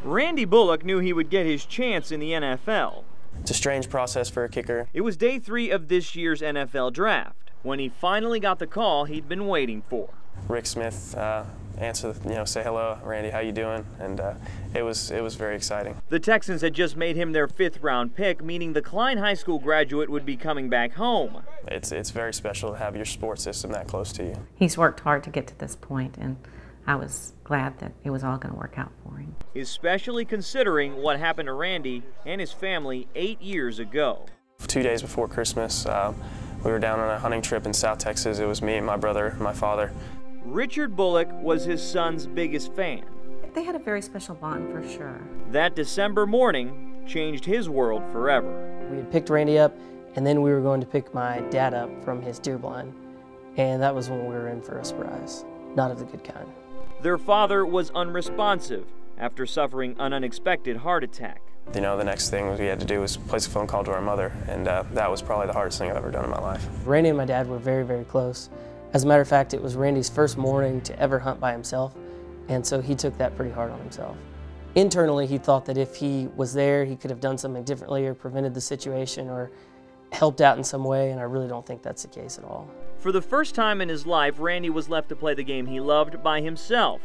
Randy Bullock knew he would get his chance in the NFL. It's a strange process for a kicker. It was day 3 of this year's NFL draft when he finally got the call he'd been waiting for. Rick Smith answered, say hello, Randy, how you doing? And it was very exciting. The Texans had just made him their 5th-round pick, meaning the Klein High School graduate would be coming back home. It's very special to have your support system that close to you. He's worked hard to get to this point, and I was glad that it was all going to work out for him. Especially considering what happened to Randy and his family 8 years ago. 2 days before Christmas, we were down on a hunting trip in South Texas. It was me, my brother, and my father. Richard Bullock was his son's biggest fan. They had a very special bond for sure. That December morning changed his world forever. We had picked Randy up, and then we were going to pick my dad up from his deer blind, and that was when we were in for a surprise. Not of the good kind. Their father was unresponsive after suffering an unexpected heart attack. The next thing we had to do was place a phone call to our mother, and that was probably the hardest thing I've ever done in my life. Randy and my dad were very, very close. As a matter of fact, it was Randy's first morning to ever hunt by himself, and so he took that pretty hard on himself. Internally, he thought that if he was there, he could have done something differently or prevented the situation or helped out in some way, and I really don't think that's the case at all. For the first time in his life, Randy was left to play the game he loved by himself,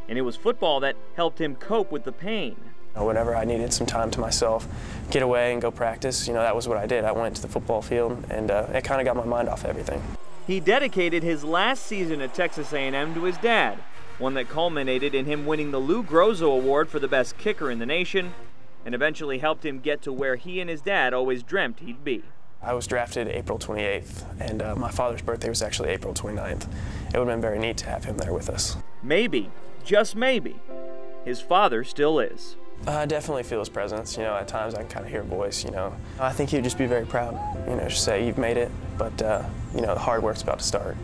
and it was football that helped him cope with the pain. Whenever I needed some time to myself, get away and go practice, that was what I did. I went to the football field, and it kind of got my mind off everything. He dedicated his last season at Texas A&M to his dad, one that culminated in him winning the Lou Grozo Award for the best kicker in the nation, and eventually helped him get to where he and his dad always dreamt he'd be. I was drafted April 28th, and my father's birthday was actually April 29th. It would have been very neat to have him there with us. Maybe, just maybe, his father still is. I definitely feel his presence. At times I can kind of hear a voice, I think he'd just be very proud, just say, you've made it, but, the hard work's about to start.